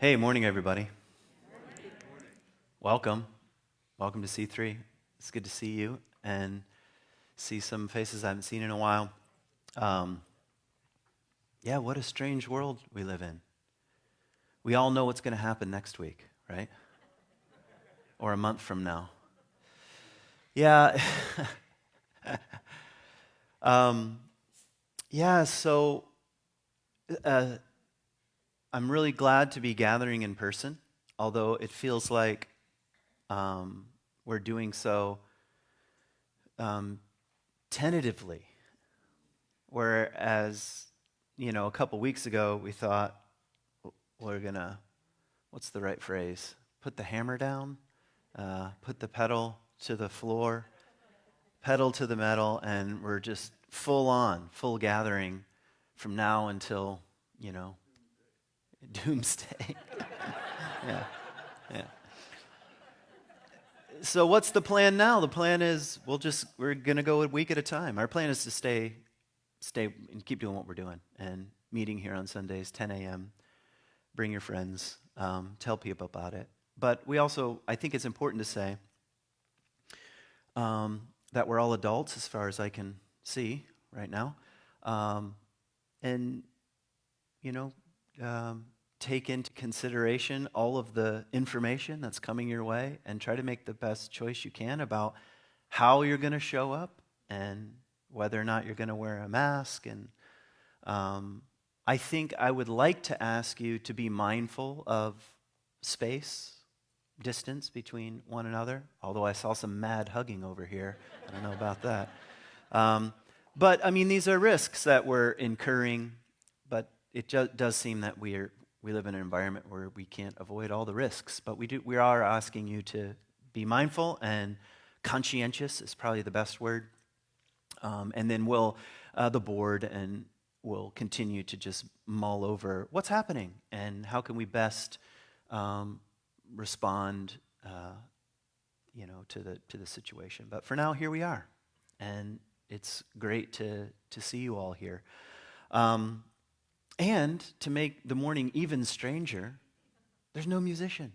Hey, morning, everybody. Welcome. Welcome to C3. It's good to see you and see some faces I haven't seen in a while. Yeah, what a strange world we live in. We all know what's going to happen next week, right? Or a month from now. Yeah. So I'm really glad to be gathering in person, although it feels like we're doing so tentatively. Whereas, a couple weeks ago we thought we're gonna, what's the right phrase? Put the hammer down, put the pedal to the floor, pedal to the metal, and we're just full gathering from now until, doomsday. Yeah. So what's the plan now? The plan is we're going to go a week at a time. Our plan is to stay and keep doing what we're doing and meeting here on Sundays, 10 a.m. Bring your friends, tell people about it. But we also, I think it's important to say that we're all adults as far as I can see right now. Take into consideration all of the information that's coming your way and try to make the best choice you can about how you're going to show up and whether or not you're going to wear a mask. And I think I would like to ask you to be mindful of space, distance between one another, although I saw some mad hugging over here. I don't know about that. But, these are risks that we're incurring, but it does seem that we live in an environment where we can't avoid all the risks, but we are asking you to be mindful and conscientious is probably the best word. And then the board and we'll continue to just mull over what's happening and how can we best respond, to the situation. But for now, here we are, and it's great to see you all here. And to make the morning even stranger, there's no musician.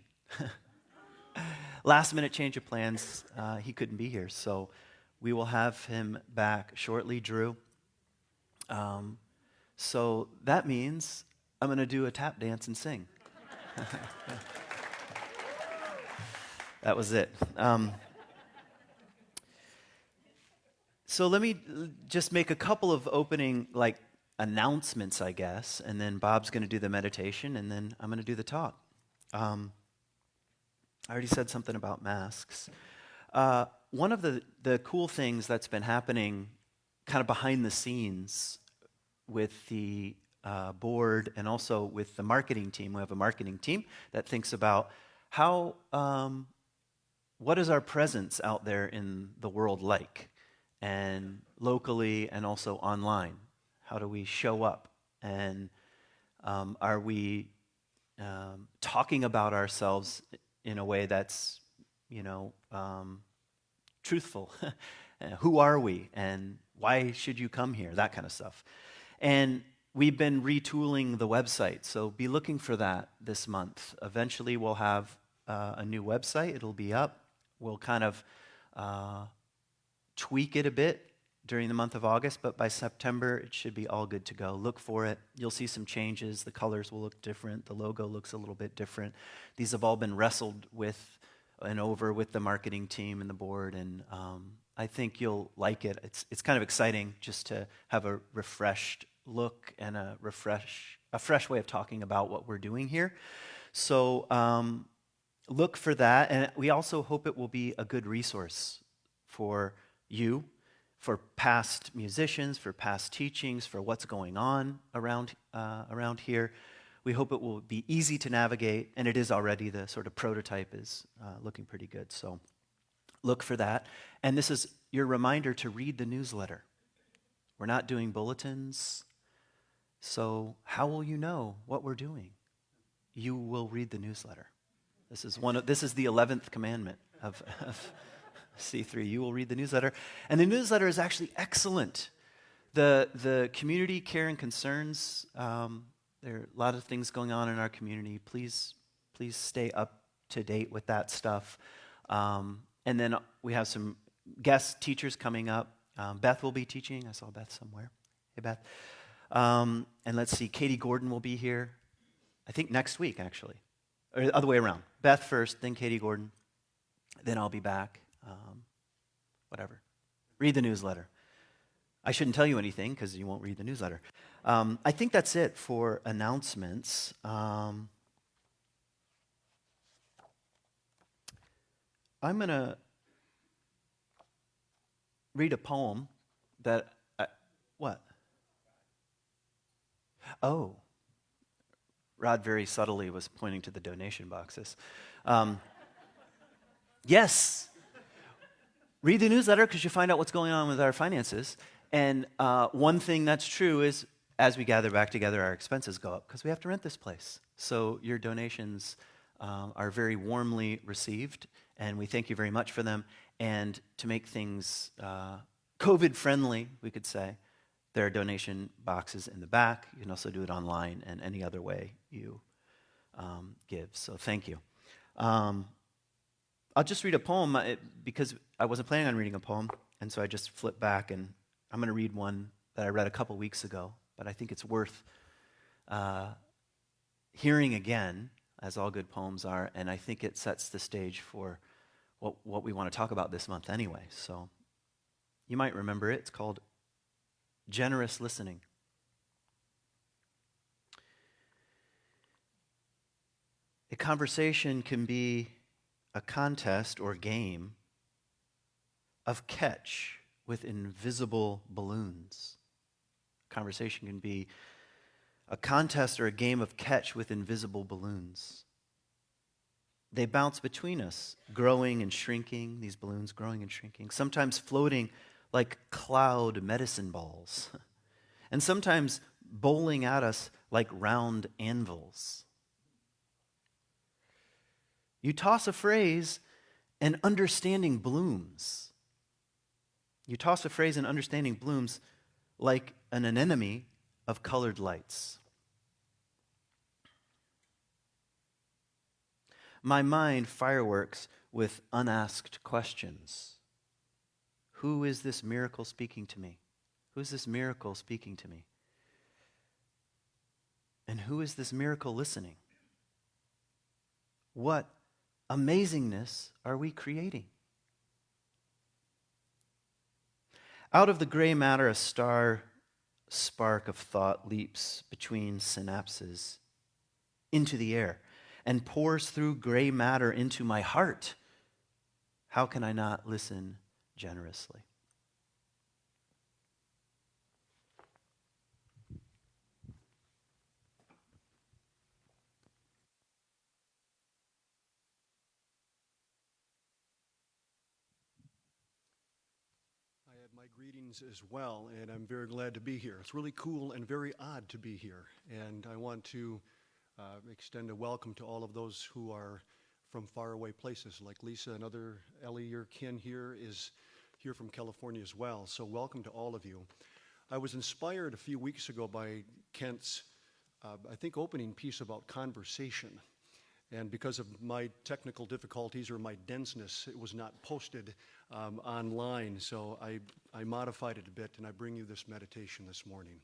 Last minute change of plans, he couldn't be here, so we will have him back shortly, Drew. So that means I'm going to do a tap dance and sing. That was it. So let me just make a couple of opening, announcements, I guess, and then Bob's going to do the meditation, and then I'm going to do the talk. I already said something about masks. One of the cool things that's been happening kind of behind the scenes with the board and also with the marketing team, we have a marketing team that thinks about what is our presence out there in the world like, and locally and also online. How do we show up? And are we talking about ourselves in a way that's, truthful? Who are we? And why should you come here? That kind of stuff. And we've been retooling the website, so be looking for that this month. Eventually we'll have a new website. It'll be up. We'll kind of tweak it a bit during the month of August, but by September, it should be all good to go. Look for it. You'll see some changes. The colors will look different. The logo looks a little bit different. These have all been wrestled with and over with the marketing team and the board, and I think you'll like it. It's kind of exciting just to have a refreshed look and a fresh way of talking about what we're doing here. So look for that, and we also hope it will be a good resource for you, for past musicians, for past teachings, for what's going on around here. We hope it will be easy to navigate, and it is already. The sort of prototype is looking pretty good, so look for that. And this is your reminder to read the newsletter. We're not doing bulletins, so how will you know what we're doing? You will read the newsletter. This is the 11th commandment of C3. You will read the newsletter. And the newsletter is actually excellent. The community care and concerns, there are a lot of things going on in our community. Please please stay up to date with that stuff. And then we have some guest teachers coming up. Beth will be teaching. I saw Beth somewhere. Hey, Beth. And let's see, Katie Gordon will be here, I think next week, actually. Or the other way around. Beth first, then Katie Gordon. Then I'll be back. Whatever. Read the newsletter. I shouldn't tell you anything because you won't read the newsletter. I think that's it for announcements. I'm going to read a poem that... what? Oh. Rod very subtly was pointing to the donation boxes. Yes. Read the newsletter because you find out what's going on with our finances. And one thing that's true is as we gather back together, our expenses go up because we have to rent this place. So your donations are very warmly received, and we thank you very much for them. And to make things COVID-friendly, we could say, there are donation boxes in the back. You can also do it online and any other way you give. So thank you. I'll just read a poem because I wasn't planning on reading a poem, and so I just flipped back, and I'm going to read one that I read a couple weeks ago, but I think it's worth hearing again, as all good poems are, and I think it sets the stage for what we want to talk about this month anyway. So you might remember it. It's called Generous Listening. A conversation can be a contest or game of catch with invisible balloons. Conversation can be a contest or a game of catch with invisible balloons. They bounce between us, growing and shrinking, these balloons growing and shrinking, sometimes floating like cloud medicine balls, and sometimes bowling at us like round anvils. You toss a phrase and understanding blooms. You toss a phrase and understanding blooms like an anemone of colored lights. My mind fireworks with unasked questions. Who is this miracle speaking to me? Who is this miracle speaking to me? And who is this miracle listening? What amazingness are we creating? Out of the gray matter, a star spark of thought leaps between synapses into the air and pours through gray matter into my heart. How can I not listen generously? I add my greetings as well, and I'm very glad to be here. It's really cool and very odd to be here, and I want to extend a welcome to all of those who are from faraway places, like Lisa and other Ellie, your kin here is here from California as well, so welcome to all of you. I was inspired a few weeks ago by Kent's, I think, opening piece about conversation. And because of my technical difficulties or my denseness, it was not posted online. So I modified it a bit, and I bring you this meditation this morning.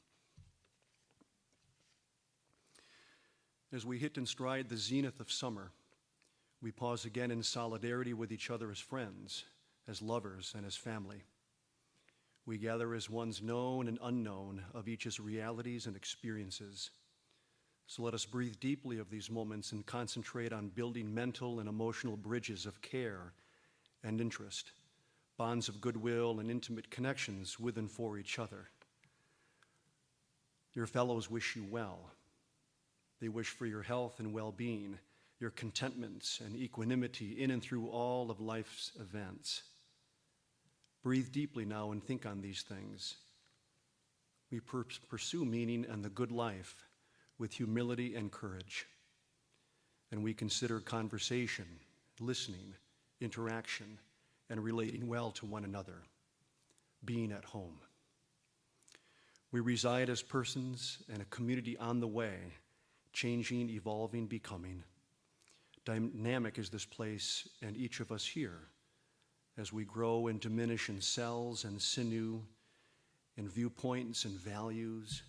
As we hit in stride the zenith of summer, we pause again in solidarity with each other as friends, as lovers, and as family. We gather as ones known and unknown of each's realities and experiences. So let us breathe deeply of these moments and concentrate on building mental and emotional bridges of care and interest, bonds of goodwill and intimate connections with and for each other. Your fellows wish you well. They wish for your health and well-being, your contentments and equanimity in and through all of life's events. Breathe deeply now and think on these things. We pursue meaning and the good life with humility and courage. And we consider conversation, listening, interaction, and relating well to one another, being at home. We reside as persons and a community on the way, changing, evolving, becoming. dynamic is this place and each of us here as we grow and diminish in cells and sinew, in viewpoints and values,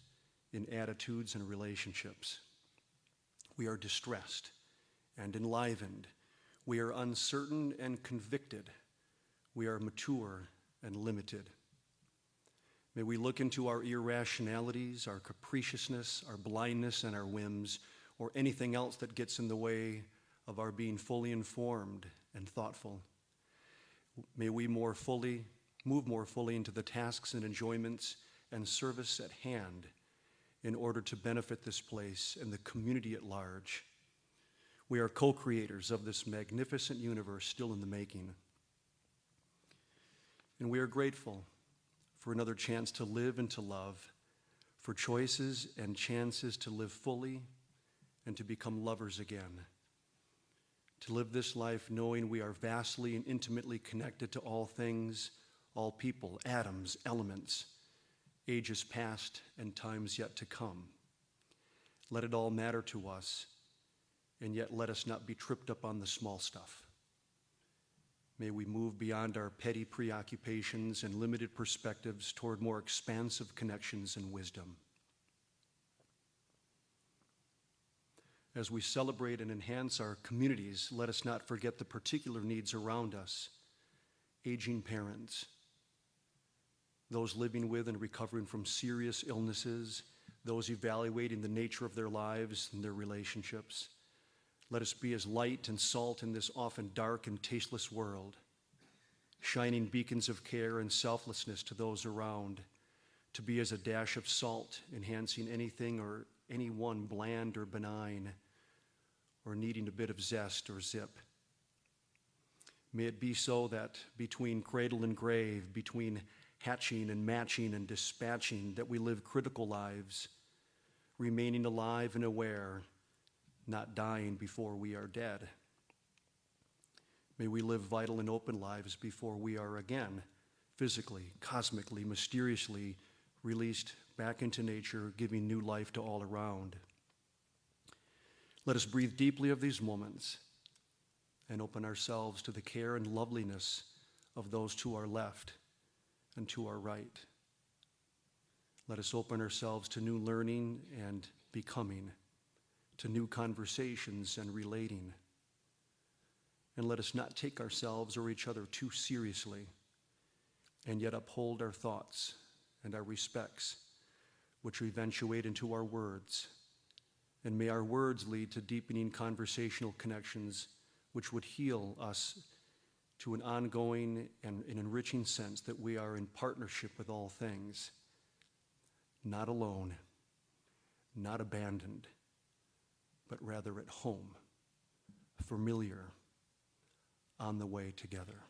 in attitudes and relationships. We are distressed and enlivened. We are uncertain and convicted. We are mature and limited. May we look into our irrationalities, our capriciousness, our blindness, and our whims, or anything else that gets in the way of our being fully informed and thoughtful. May we move more fully into the tasks and enjoyments and service at hand in order to benefit this place and the community at large. We are co-creators of this magnificent universe still in the making. And we are grateful for another chance to live and to love, for choices and chances to live fully and to become lovers again. To live this life knowing we are vastly and intimately connected to all things, all people, atoms, elements, ages past and times yet to come. Let it all matter to us, and yet let us not be tripped up on the small stuff. May we move beyond our petty preoccupations and limited perspectives toward more expansive connections and wisdom. As we celebrate and enhance our communities, let us not forget the particular needs around us: aging parents, those living with and recovering from serious illnesses, those evaluating the nature of their lives and their relationships. Let us be as light and salt in this often dark and tasteless world, shining beacons of care and selflessness to those around, to be as a dash of salt, enhancing anything or anyone bland or benign, or needing a bit of zest or zip. May it be so that between cradle and grave, between hatching and matching and dispatching, that we live critical lives, remaining alive and aware, not dying before we are dead. May we live vital and open lives before we are again physically, cosmically, mysteriously released back into nature, giving new life to all around. Let us breathe deeply of these moments and open ourselves to the care and loveliness of those to our left and to our right. Let us open ourselves to new learning and becoming, to new conversations and relating. And let us not take ourselves or each other too seriously, and yet uphold our thoughts and our respects, which eventuate into our words. And may our words lead to deepening conversational connections which would heal us to an ongoing and an enriching sense that we are in partnership with all things, not alone, not abandoned, but rather at home, familiar, on the way together.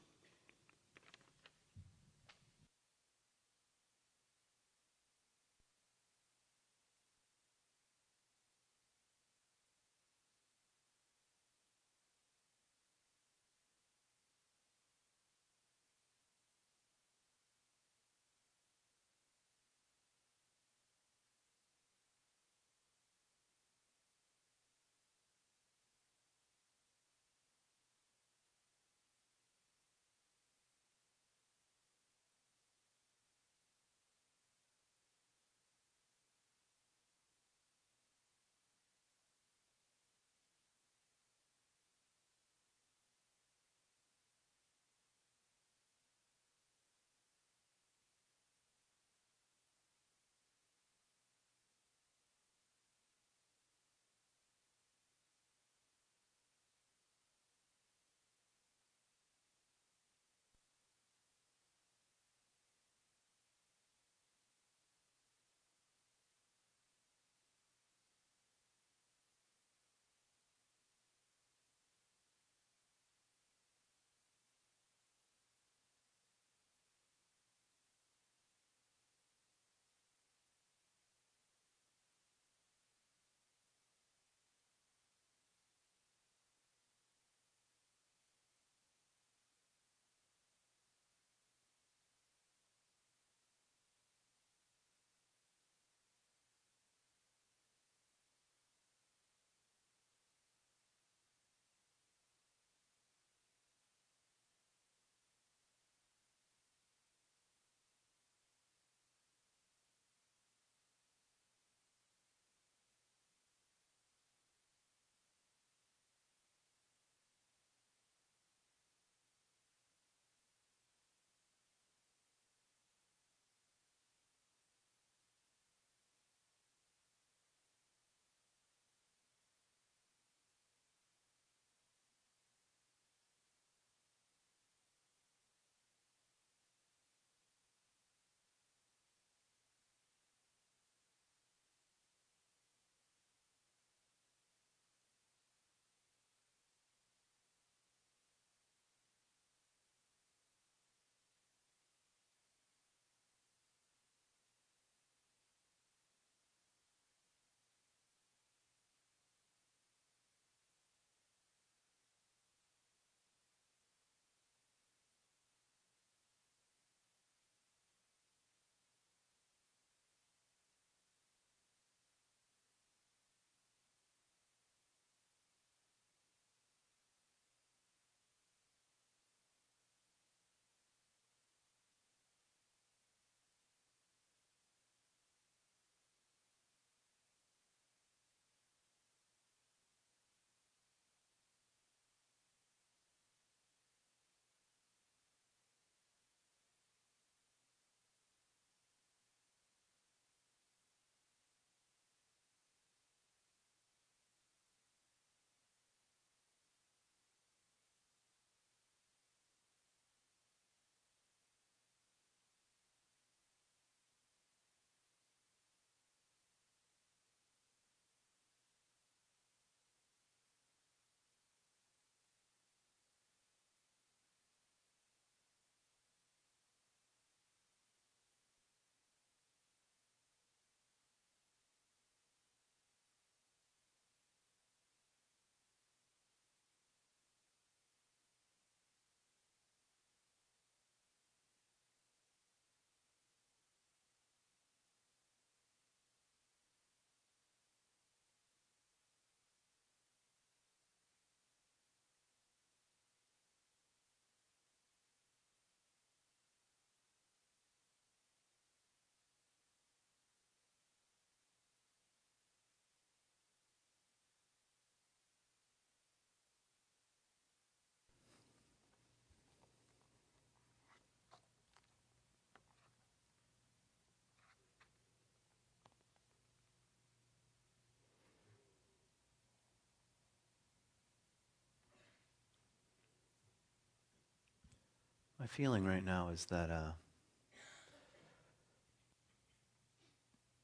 My feeling right now is that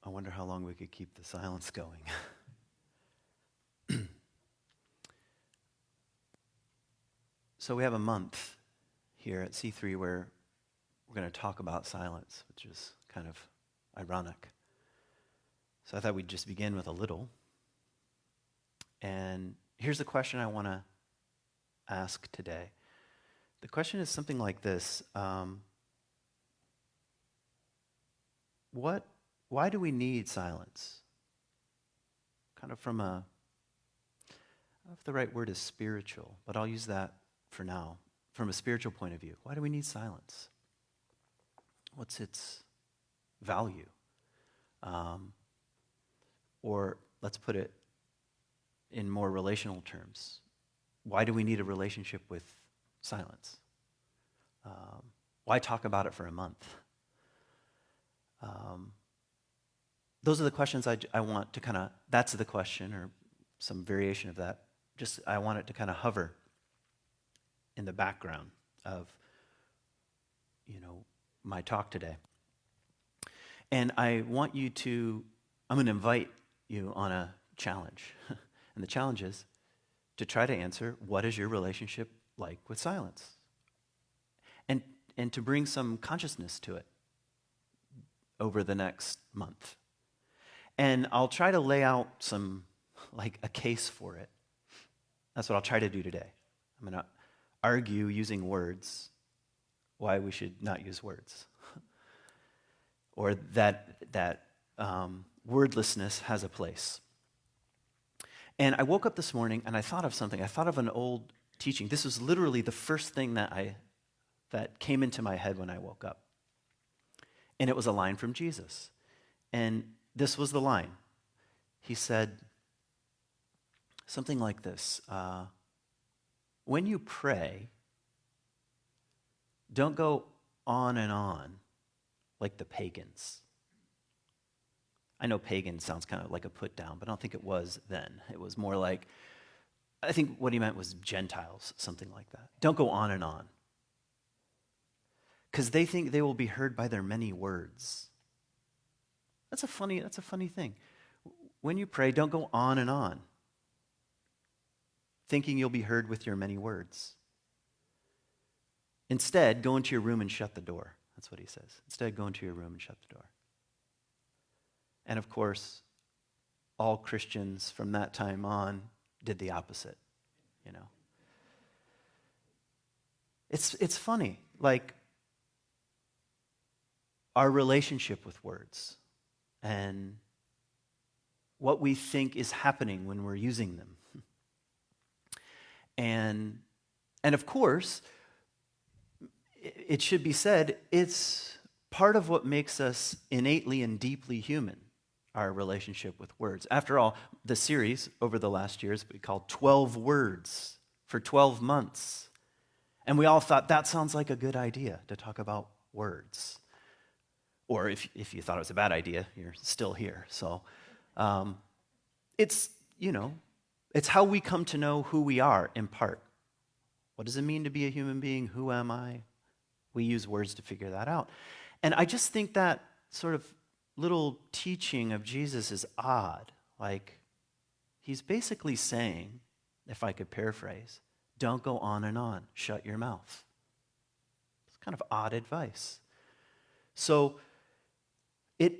I wonder how long we could keep the silence going. So we have a month here at C3 where we're going to talk about silence, which is kind of ironic. So I thought we'd just begin with a little. And here's the question I want to ask today. The question is something like this. Why do we need silence? Kind of from I don't know if the right word is spiritual, but I'll use that for now. From a spiritual point of view, why do we need silence? What's its value? Or let's put it in more relational terms. Why do we need a relationship with silence? Why talk about it for a month? Those are the questions I want to kind of, that's the question, or some variation of that. Just, I want it to kind of hover in the background of, my talk today. And I want you to, I'm going to invite you on a challenge. And the challenge is to try to answer, what is your relationship like with silence? And to bring some consciousness to it over the next month. And I'll try to lay out a case for it. That's what I'll try to do today. I'm going to argue using words why we should not use words. Or that wordlessness has a place. And I woke up this morning and I thought of something. I thought of an old teaching. This was literally the first thing that came into my head when I woke up. And it was a line from Jesus. And this was the line. He said something like this. When you pray, don't go on and on like the pagans. I know pagan sounds kind of like a put down, but I don't think it was then. It was more like, I think what he meant was Gentiles, something like that. Don't go on and on. Because they think they will be heard by their many words. That's a funny thing. When you pray, don't go on and on, thinking you'll be heard with your many words. Instead, go into your room and shut the door. That's what he says. Instead, go into your room and shut the door. And of course, all Christians from that time on did the opposite, It's funny, like our relationship with words and what we think is happening when we're using them. And of course, it should be said, it's part of what makes us innately and deeply human, our relationship with words. After all, the series over the last years we called 12 Words for 12 months. And we all thought that sounds like a good idea to talk about words. Or if you thought it was a bad idea, you're still here. So it's how we come to know who we are in part. What does it mean to be a human being? Who am I? We use words to figure that out. And I just think that sort of little teaching of Jesus is odd. Like, he's basically saying, if I could paraphrase, don't go on and on. Shut your mouth. It's kind of odd advice. So it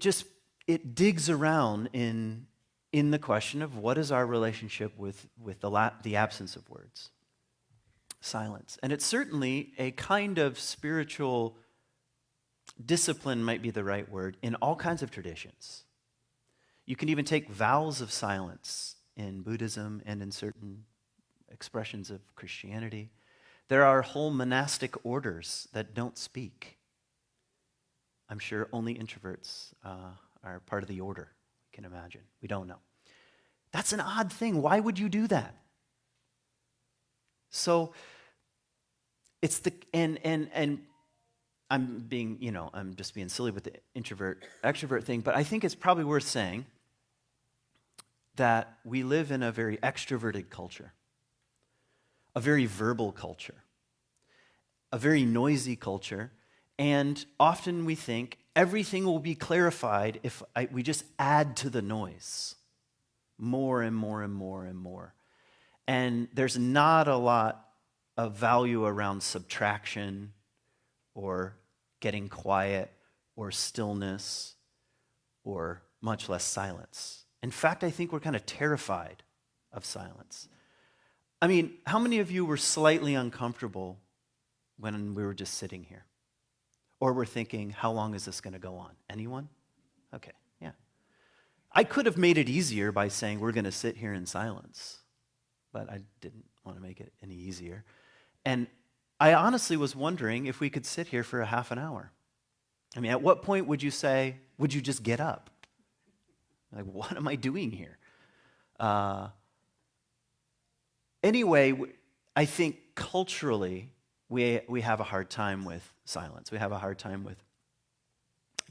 digs around in the question of what is our relationship with the absence of words, silence. And it's certainly a kind of spiritual discipline, might be the right word, in all kinds of traditions. You can even take vows of silence in Buddhism and in certain expressions of Christianity. There are whole monastic orders that don't speak. I'm sure only introverts are part of the order, you can imagine. We don't know. That's an odd thing. Why would you do that? So it's and I'm just being silly with the introvert-extrovert thing, but I think it's probably worth saying that we live in a very extroverted culture, a very verbal culture, a very noisy culture, and often we think everything will be clarified if we just add to the noise more and more and more and more. And there's not a lot of value around subtraction or getting quiet or stillness or much less silence. In fact, I think we're kind of terrified of silence. I mean, how many of you were slightly uncomfortable when we were just sitting here? Or were thinking, how long is this going to go on? Anyone? Okay, yeah. I could have made it easier by saying we're going to sit here in silence, but I didn't want to make it any easier. And I honestly was wondering if we could sit here for a half an hour. I mean, at what point would you say, would you just get up? Like, what am I doing here? Anyway, I think culturally, we have a hard time with silence. We have a hard time with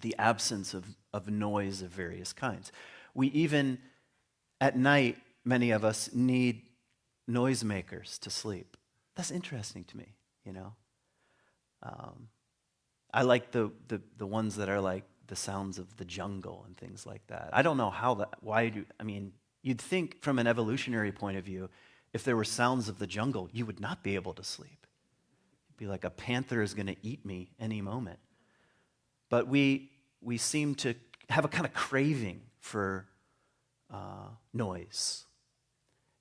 the absence of noise of various kinds. We even, at night, many of us need noisemakers to sleep. That's interesting to me, you know. I like the ones that are like the sounds of the jungle and things like that. I don't know how that, you'd think from an evolutionary point of view, if there were sounds of the jungle, you would not be able to sleep. It'd be like a panther is going to eat me any moment. But we seem to have a kind of craving for noise.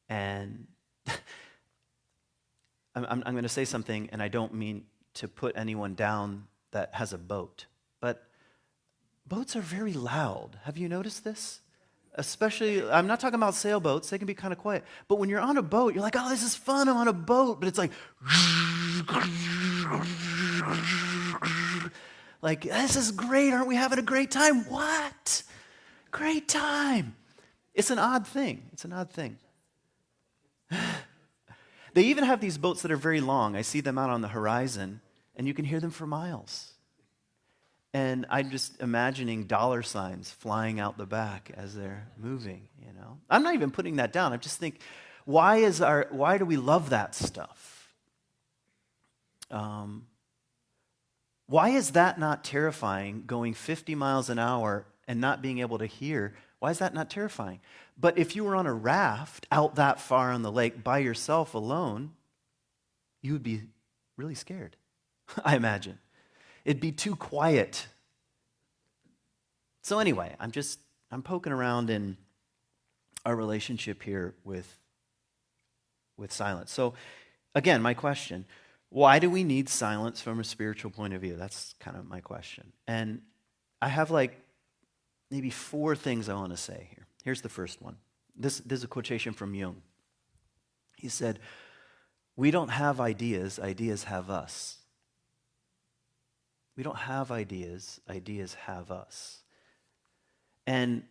And I'm going to say something, and I don't mean to put anyone down that has a boat, but boats are very loud. Have you noticed this? Especially, I'm not talking about sailboats. They can be kind of quiet. But when you're on a boat, you're like, oh, this is fun. I'm on a boat. But it's like, this is great. Aren't we having a great time? What? Great time. It's an odd thing. It's an odd thing. They even have these boats that are very long. I see them out on the horizon, and you can hear them for miles. And I'm just imagining dollar signs flying out the back as they're moving, you know. I'm not even putting that down. I just think, why do we love that stuff? Why is that not terrifying, going 50 miles an hour and not being able to hear? Why is that not terrifying? But if you were on a raft out that far on the lake by yourself alone, you would be really scared, I imagine. It'd be too quiet. So anyway, I'm poking around in our relationship here with silence. So again, my question, why do we need silence from a spiritual point of view? That's kind of my question. And I have maybe 4 things I want to say here. Here's the first one. This is a quotation from Jung. He said, "We don't have ideas, ideas have us." We don't have ideas, ideas have us. And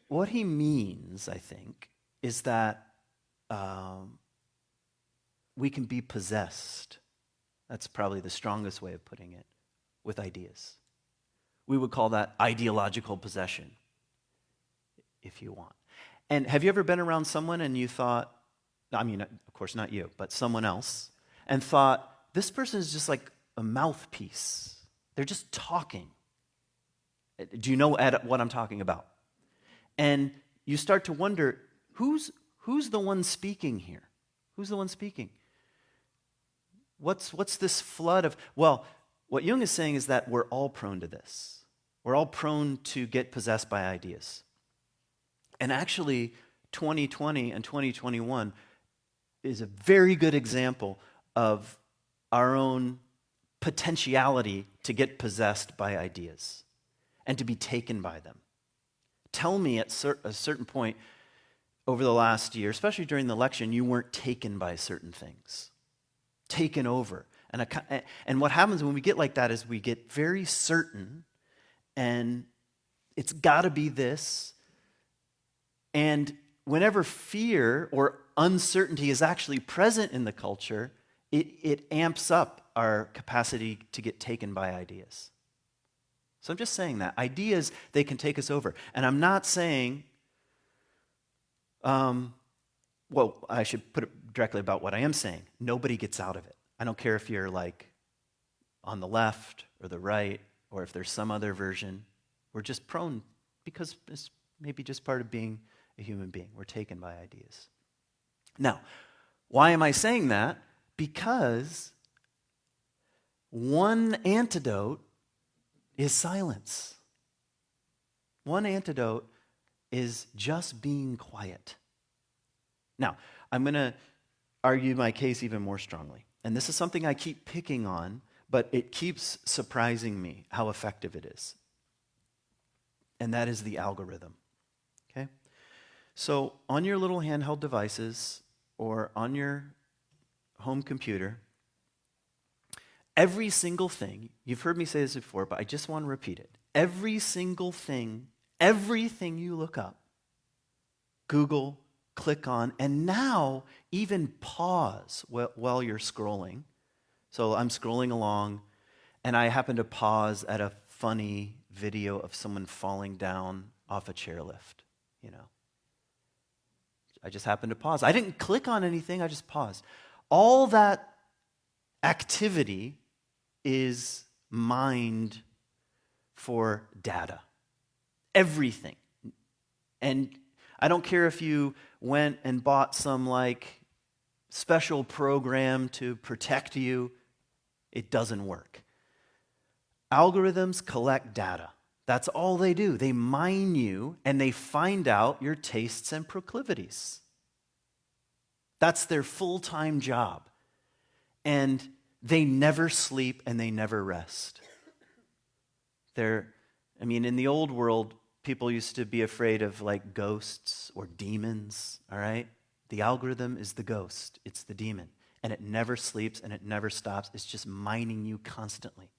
what he means, I think, is that we can be possessed. That's probably the strongest way of putting it, with ideas. We would call that ideological possession, if you want. And have you ever been around someone and you thought, of course not you, but someone else, and thought, this person is just like a mouthpiece. They're just talking. Do you know what I'm talking about? And you start to wonder, who's the one speaking here? Who's the one speaking? What's this flood of... Well, what Jung is saying is that we're all prone to this. We're all prone to get possessed by ideas. And actually, 2020 and 2021 is a very good example of our own potentiality to get possessed by ideas and to be taken by them. Tell me at a certain point over the last year, especially during the election, you weren't taken by certain things, taken over. And what happens when we get like that is we get very certain, and it's got to be this. And whenever fear or uncertainty is actually present in the culture, it amps up our capacity to get taken by ideas. So I'm just saying that. Ideas, they can take us over. And I'm not saying, I should put it directly about what I am saying. Nobody gets out of it. I don't care if you're like on the left or the right, or if there's some other version. We're just prone, because it's maybe just part of being a human being. We're taken by ideas. Now, why am I saying that? Because one antidote is silence. One antidote is just being quiet. Now, I'm going to argue my case even more strongly. And this is something I keep picking on, but it keeps surprising me how effective it is. And that is the algorithm. Okay? So on your little handheld devices or on your home computer, every single thing, you've heard me say this before, but I just want to repeat it. Every single thing, everything you look up, Google, click on, and now even pause while you're scrolling. So I'm scrolling along, and I happen to pause at a funny video of someone falling down off a chairlift, you know. I just happened to pause. I didn't click on anything, I just paused. All that activity is mined for data. Everything. And I don't care if you went and bought some special program to protect you, it doesn't work. Algorithms collect data. That's all they do. They mine you and they find out your tastes and proclivities. That's their full-time job. And they never sleep and they never rest. In the old world, people used to be afraid of ghosts or demons, all right? The algorithm is the ghost, it's the demon. And it never sleeps and it never stops. It's just mining you constantly.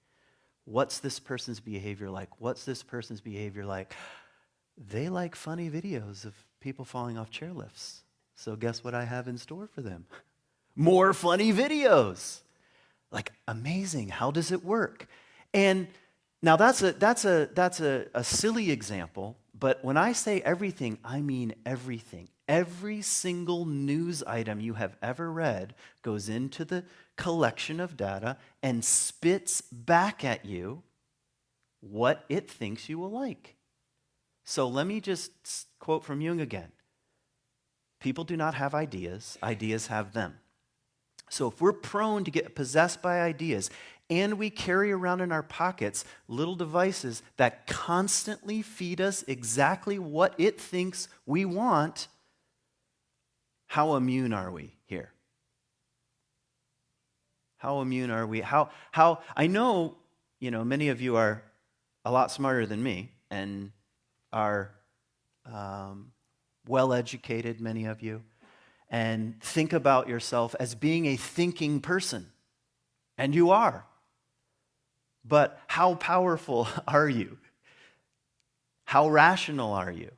What's this person's behavior like? What's this person's behavior like? They like funny videos of people falling off chairlifts. So guess what I have in store for them? More funny videos. Amazing. How does it work? And now that's a silly example, but when I say everything, I mean everything. Every single news item you have ever read goes into the collection of data and spits back at you what it thinks you will like. So let me just quote from Jung again. People do not have ideas, ideas have them. So if we're prone to get possessed by ideas and we carry around in our pockets little devices that constantly feed us exactly what it thinks we want, how immune are we here? How immune are we? How I know, many of you are a lot smarter than me and are well-educated, many of you, and think about yourself as being a thinking person. And you are. But how powerful are you? How rational are you?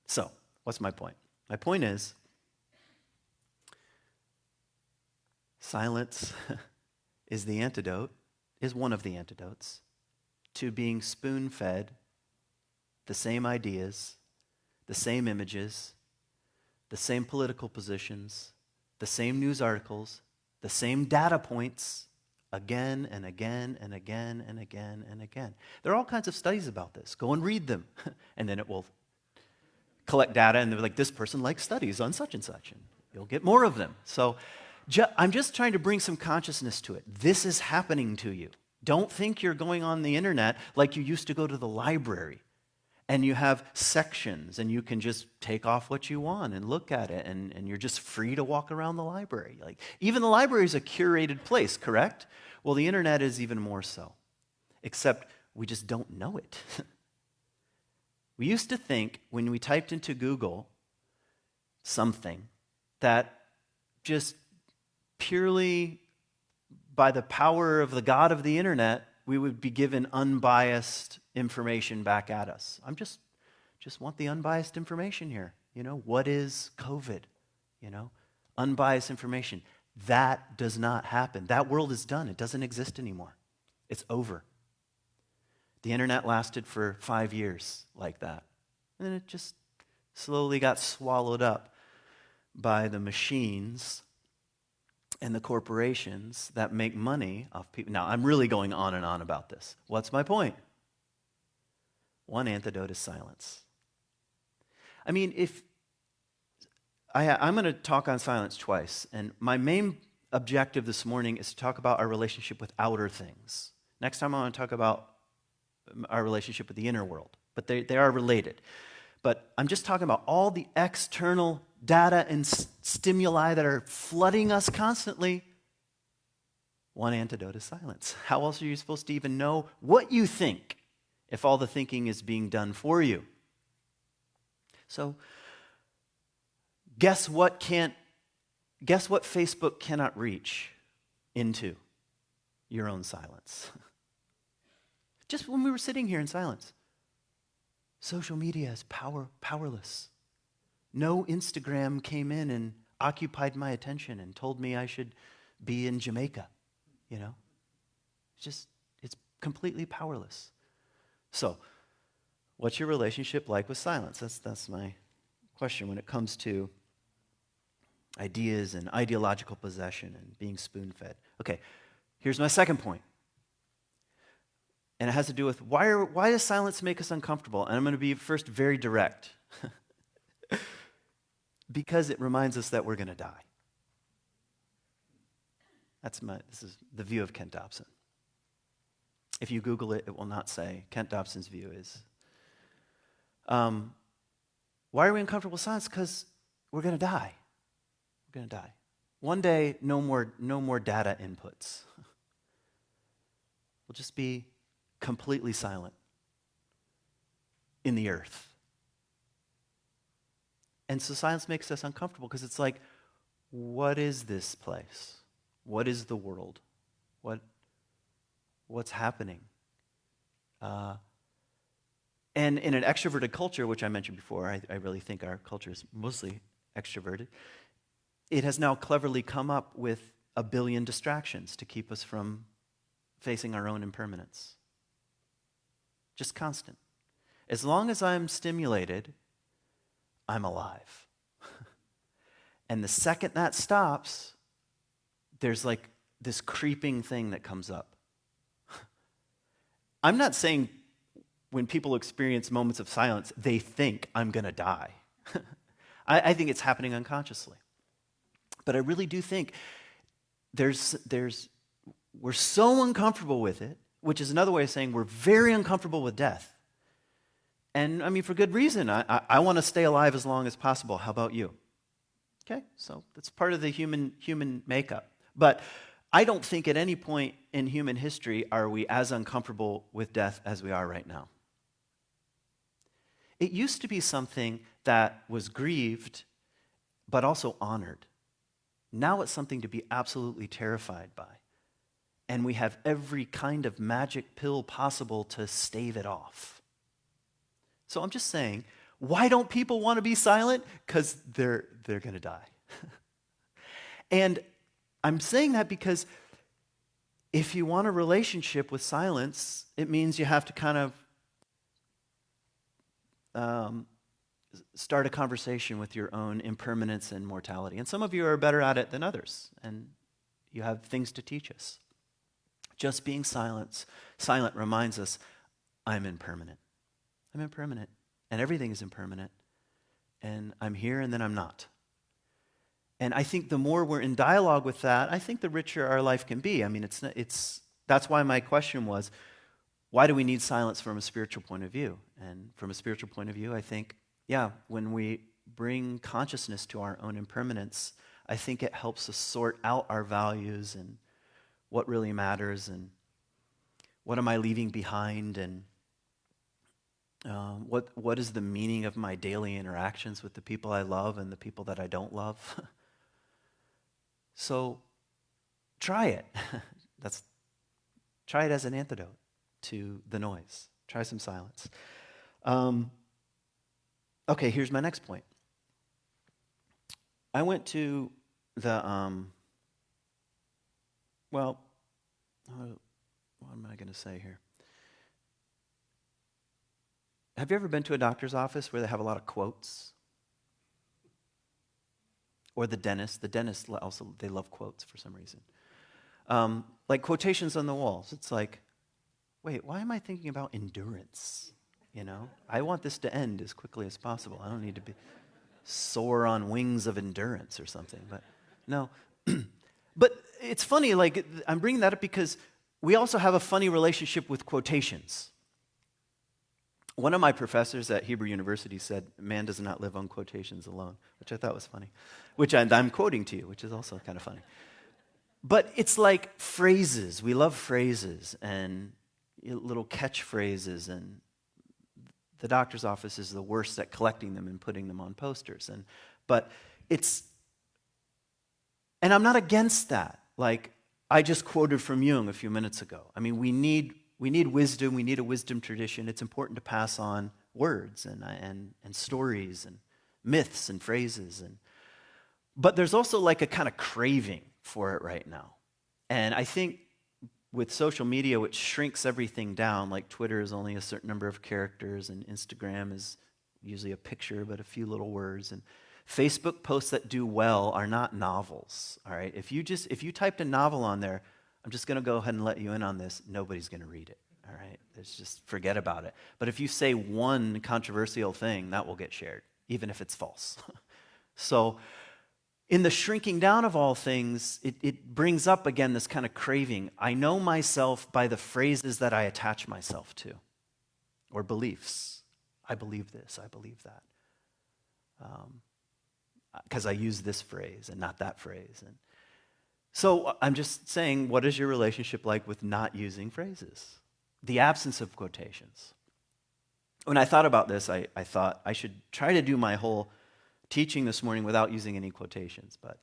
So, what's my point? My point is, silence is one of the antidotes to being spoon-fed the same ideas, the same images, the same political positions, the same news articles, the same data points again and again and again and again and again. There are all kinds of studies about this. Go and read them. And then it will collect data and they're like, this person likes studies on such and such. And you'll get more of them. So I'm just trying to bring some consciousness to it. This is happening to you. Don't think you're going on the internet like you used to go to the library. And you have sections, and you can just take off what you want and look at it, and you're just free to walk around the library. Even the library is a curated place, correct? Well, the internet is even more so, except we just don't know it. We used to think when we typed into Google something that just purely by the power of the God of the internet, we would be given unbiased information back at us. I'm just want the unbiased information here. What is COVID? Unbiased information. That does not happen. That world is done. It doesn't exist anymore. It's over. The internet lasted for 5 years like that. And then it just slowly got swallowed up by the machines. and the corporations that make money off people. Now, I'm really going on and on about this. What's my point? One antidote is silence. I mean, I'm going to talk on silence twice, and my main objective this morning is to talk about our relationship with outer things. Next time I want to talk about our relationship with the inner world, but they are related. But I'm just talking about all the external data and stimuli that are flooding us constantly. One antidote is silence. How else are you supposed to even know what you think if all the thinking is being done for you? So, guess what Facebook cannot reach into? Your own silence. Just when we were sitting here in silence. Social media is powerless. No Instagram came in and occupied my attention and told me I should be in Jamaica, you know? It's completely powerless. So, what's your relationship like with silence? That's my question when it comes to ideas and ideological possession and being spoon-fed. Okay, here's my second point. And it has to do with why does silence make us uncomfortable? And I'm going to be first very direct. Because it reminds us that we're going to die. This is the view of Kent Dobson. If you Google it, it will not say Kent Dobson's view is. Why are we uncomfortable with silence? Because we're going to die. We're going to die. One day, no more data inputs. We'll just be completely silent in the earth. And so silence makes us uncomfortable because it's like, what is this place? What is the world? What's happening? And in an extroverted culture, which I mentioned before, I really think our culture is mostly extroverted, it has now cleverly come up with a billion distractions to keep us from facing our own impermanence. Just constant. As long as I'm stimulated, I'm alive. And the second that stops, there's like this creeping thing that comes up. I'm not saying when people experience moments of silence, they think I'm going to die. I think it's happening unconsciously. But I really do think we're so uncomfortable with it, which is another way of saying we're very uncomfortable with death. And I mean, for good reason. I want to stay alive as long as possible. How about you? Okay, so that's part of the human makeup. But I don't think at any point in human history are we as uncomfortable with death as we are right now. It used to be something that was grieved, but also honored. Now it's something to be absolutely terrified by. And we have every kind of magic pill possible to stave it off. So I'm just saying, why don't people want to be silent? Because they're going to die. And I'm saying that because if you want a relationship with silence, it means you have to kind of start a conversation with your own impermanence and mortality. And some of you are better at it than others, and you have things to teach us. Just being silent reminds us, I'm impermanent. I'm impermanent, and everything is impermanent, and I'm here and then I'm not. And I think the more we're in dialogue with that, I think the richer our life can be. I mean, that's why my question was, why do we need silence from a spiritual point of view? And from a spiritual point of view, I think, when we bring consciousness to our own impermanence, I think it helps us sort out our values and what really matters and what am I leaving behind and what is the meaning of my daily interactions with the people I love and the people that I don't love? So try it. Try it as an antidote to the noise. Try some silence. Okay, here's my next point. I went to the, what am I going to say here? Have you ever been to a doctor's office where they have a lot of quotes? Or the dentist. The dentists also, they love quotes for some reason. Like quotations on the walls. It's like, wait, why am I thinking about endurance? You know, I want this to end as quickly as possible. I don't need to be soar on wings of endurance or something. But no. But it's funny, like, I'm bringing that up because we also have a funny relationship with quotations. One of my professors at Hebrew University said, man does not live on quotations alone, which I thought was funny, which I'm quoting to you, which is also kind of funny. But it's like phrases. We love phrases and little catchphrases, and the doctor's office is the worst at collecting them and putting them on posters. And I'm not against that. Like, I just quoted from Jung a few minutes ago. I mean, we need wisdom. We need a wisdom tradition. It's important to pass on words and stories and myths and phrases. But there's also like a kind of craving for it right now. And I think with social media, which shrinks everything down, like Twitter is only a certain number of characters, and Instagram is usually a picture but a few little words, and Facebook posts that do well are not novels, all right? If you typed a novel on there, I'm just going to go ahead and let you in on this, nobody's going to read it, all right? Just forget about it. But if you say one controversial thing, that will get shared, even if it's false. So in the shrinking down of all things, it brings up again this kind of craving. I know myself by the phrases that I attach myself to, or beliefs. I believe this, I believe that. Because I use this phrase and not that phrase. And so I'm just saying, what is your relationship like with not using phrases? The absence of quotations. When I thought about this, I thought I should try to do my whole teaching this morning without using any quotations, but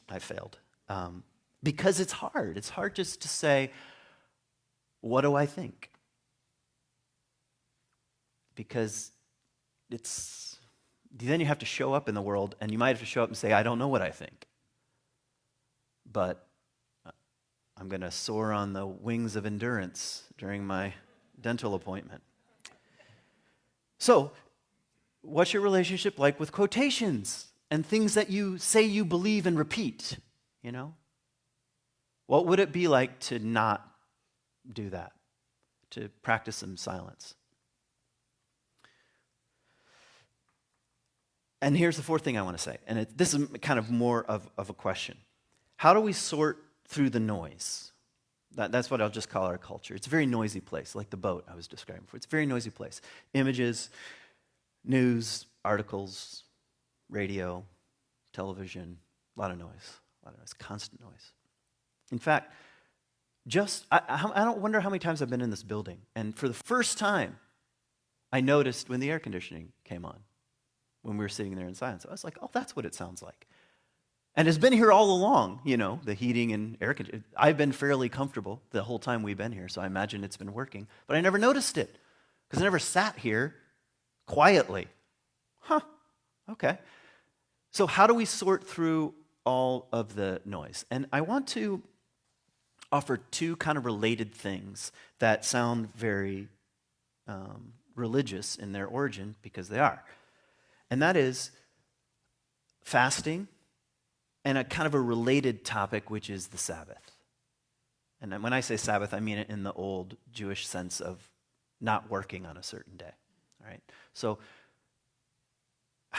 I failed. Because it's hard. It's hard just to say, what do I think? Because then you have to show up in the world, and you might have to show up and say, I don't know what I think. But I'm going to soar on the wings of endurance during my dental appointment. So, what's your relationship like with quotations and things that you say you believe and repeat, you know? What would it be like to not do that, to practice some silence? And here's the fourth thing I want to say, and this is kind of more of a question. How do we sort through the noise? That's what I'll just call our culture. It's a very noisy place, like the boat I was describing before. It's a very noisy place. Images, news, articles, radio, television, a lot of noise, constant noise. In fact, I don't wonder how many times I've been in this building, and for the first time, I noticed when the air conditioning came on, when we were sitting there in silence. I was like, oh, that's what it sounds like. And it's been here all along, you know, the heating and air conditioning. I've been fairly comfortable the whole time we've been here, so I imagine it's been working. But I never noticed it, because I never sat here quietly. Okay. So how do we sort through all of the noise? And I want to offer two kind of related things that sound very religious in their origin, because they are. And that is fasting and a kind of a related topic, which is the Sabbath. And when I say Sabbath, I mean it in the old Jewish sense of not working on a certain day. All right? So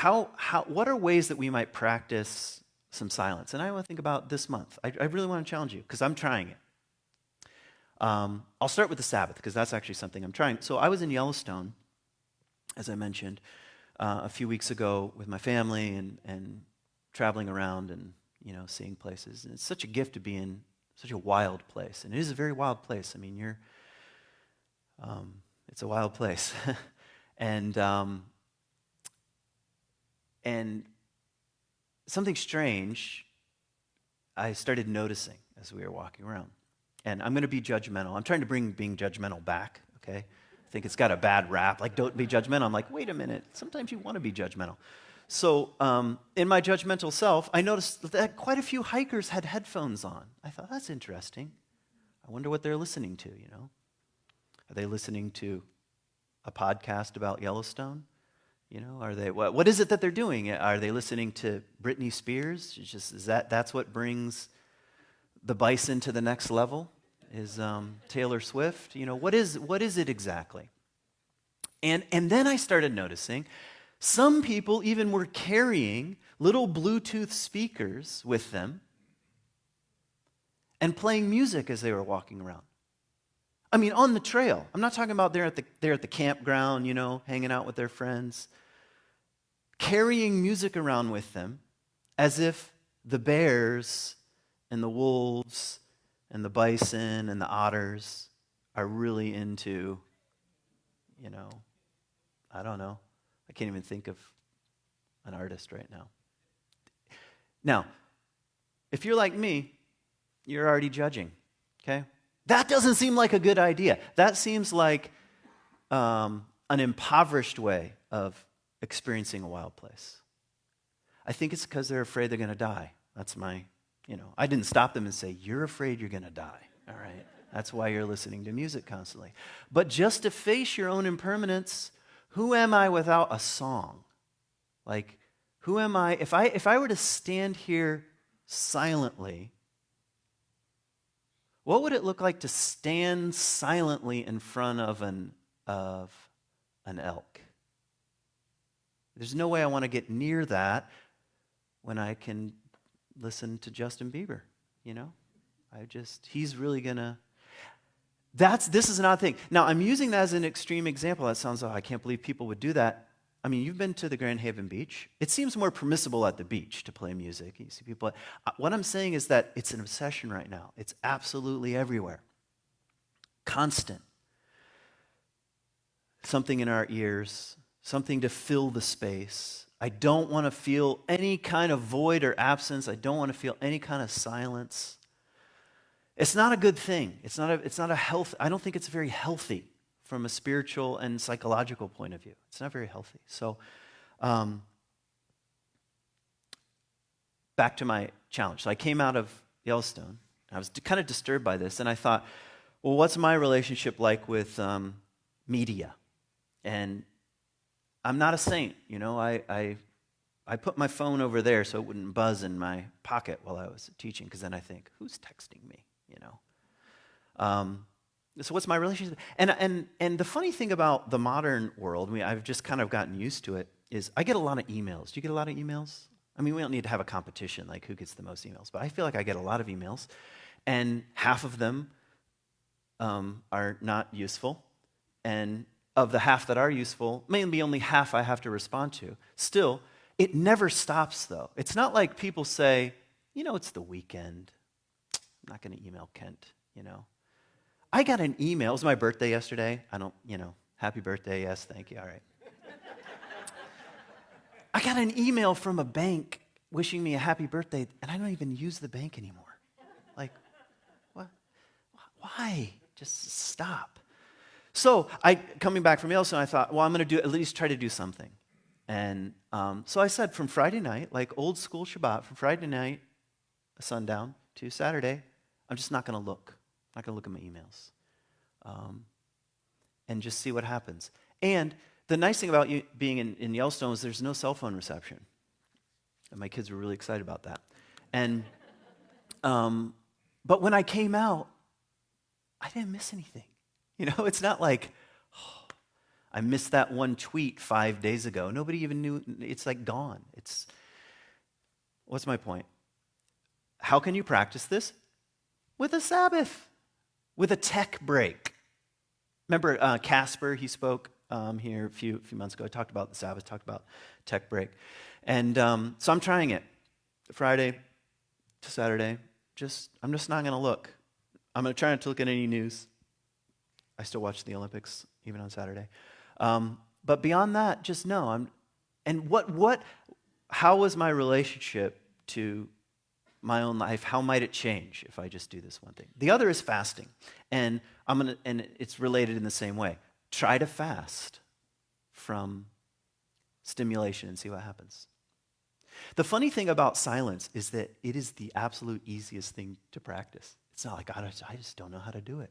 what are ways that we might practice some silence? And I want to think about this month. I really want to challenge you, because I'm trying it. I'll start with the Sabbath, because that's actually something I'm trying. So I was in Yellowstone, as I mentioned, a few weeks ago with my family and traveling around and, you know, seeing places. And it's such a gift to be in such a wild place. And it is a very wild place. I mean, it's a wild place. And something strange I started noticing as we were walking around. And I'm going to be judgmental. I'm trying to bring being judgmental back, okay? I think it's got a bad rap, like don't be judgmental. I'm like, wait a minute, sometimes you want to be judgmental. So in my judgmental self, I noticed that quite a few hikers had headphones on. I thought, that's interesting. I wonder what they're listening to, you know? Are they listening to a podcast about Yellowstone? You know, are they, what is it that they're doing? Are they listening to Britney Spears? It's just, that's what brings the bison to the next level? Is Taylor Swift? You know, what is it exactly? And then I started noticing some people even were carrying little Bluetooth speakers with them and playing music as they were walking around. I mean, on the trail. I'm not talking about they're at the campground, you know, hanging out with their friends. Carrying music around with them as if the bears and the wolves and the bison and the otters are really into, you know, I don't know. I can't even think of an artist right now. Now, if you're like me, you're already judging, okay? That doesn't seem like a good idea. That seems like an impoverished way of experiencing a wild place. I think it's because they're afraid they're going to die. That's my, I didn't stop them and say, you're afraid you're going to die, all right? That's why you're listening to music constantly. But just to face your own impermanence, who am I without a song? Like, who am I? If I were to stand here silently, what would it look like to stand silently in front of an elk? There's no way I want to get near that when I can listen to Justin Bieber, you know? He's really gonna, this is an odd thing. Now, I'm using that as an extreme example. That sounds, I can't believe people would do that. I mean, you've been to the Grand Haven Beach. It seems more permissible at the beach to play music. You see people. What I'm saying is that it's an obsession right now. It's absolutely everywhere. Constant. Something in our ears, something to fill the space. I don't want to feel any kind of void or absence. I don't want to feel any kind of silence. It's not a good thing. It's not a health. I don't think it's very healthy from a spiritual and psychological point of view. It's not very healthy. So, back to my challenge. So I came out of Yellowstone. I was kind of disturbed by this, and I thought, well, what's my relationship like with media? And I'm not a saint, you know. I put my phone over there so it wouldn't buzz in my pocket while I was teaching, because then I think, who's texting me, you know? So what's my relationship? And the funny thing about the modern world, I mean, I've just kind of gotten used to it, is I get a lot of emails. Do you get a lot of emails? I mean, we don't need to have a competition, like who gets the most emails, but I feel like I get a lot of emails, and half of them are not useful, and of the half that are useful, maybe only half I have to respond to. Still, it never stops, though. It's not like people say, you know, it's the weekend. I'm not going to email Kent, you know. I got an email. It was my birthday yesterday. Happy birthday. Yes, thank you. All right. I got an email from a bank wishing me a happy birthday, and I don't even use the bank anymore. Like, what? Why? Just stop. So coming back from Yellowstone, I thought, well, I'm going to at least try to do something. And so I said from Friday night, like old school Shabbat, from Friday night, sundown, to Saturday, I'm just not going to look. I'm not going to look at my emails. And just see what happens. And the nice thing about being in Yellowstone is there's no cell phone reception. And my kids were really excited about that. And but when I came out, I didn't miss anything. You know, it's not like, oh, I missed that one tweet 5 days ago. Nobody even knew. It's like gone. What's my point? How can you practice this? With a Sabbath, with a tech break. Remember Casper, he spoke here a few months ago. I talked about the Sabbath, talked about tech break. And so I'm trying it. Friday to Saturday, I'm just not going to look. I'm going to try not to look at any news. I still watch the Olympics, even on Saturday. But beyond that, just no. How was my relationship to my own life? How might it change if I just do this one thing? The other is fasting. And it's related in the same way. Try to fast from stimulation and see what happens. The funny thing about silence is that it is the absolute easiest thing to practice. It's not like, God, I just don't know how to do it.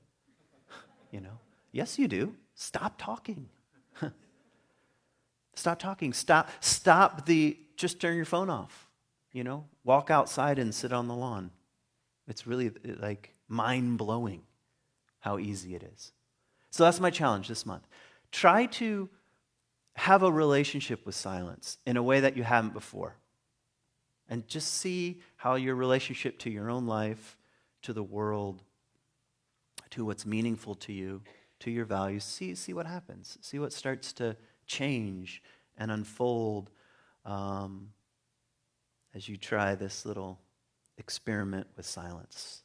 You know? Yes, you do. Stop talking. Stop talking. Just turn your phone off. Walk outside and sit on the lawn. It's really like mind-blowing how easy it is. So that's my challenge this month. Try to have a relationship with silence in a way that you haven't before. And just see how your relationship to your own life, to the world, to what's meaningful to you, to your values, see what happens. See what starts to change and unfold as you try this little experiment with silence.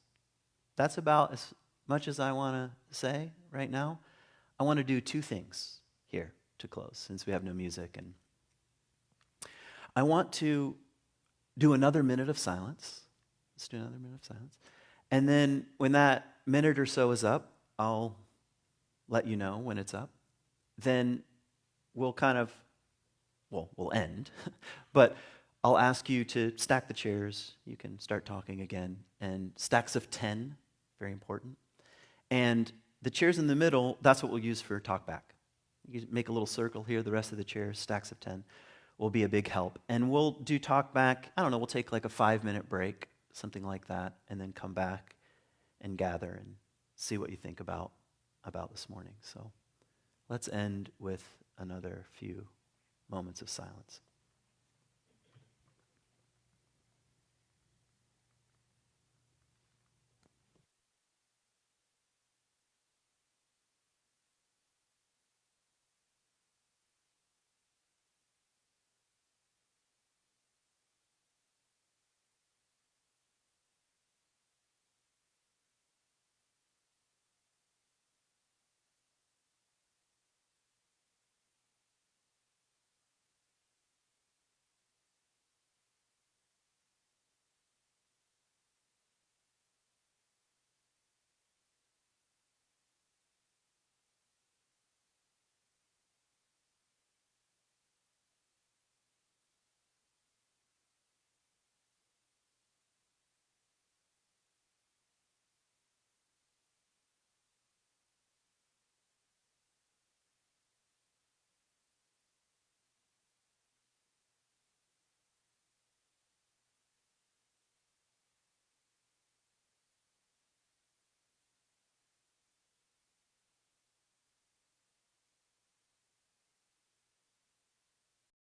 That's about as much as I want to say right now. I want to do two things here to close, since we have no music. And I want to do another minute of silence. Let's do another minute of silence. And then when that minute or so is up, I'll let you know when it's up. Then we'll we'll end. But I'll ask you to stack the chairs. You can start talking again. And stacks of 10, very important. And the chairs in the middle, that's what we'll use for talk back. You make a little circle here. The rest of the chairs, stacks of 10, will be a big help. And we'll do talk back. I don't know, we'll take like a 5-minute break, something like that, and then come back and gather and see what you think about this morning. So let's end with another few moments of silence.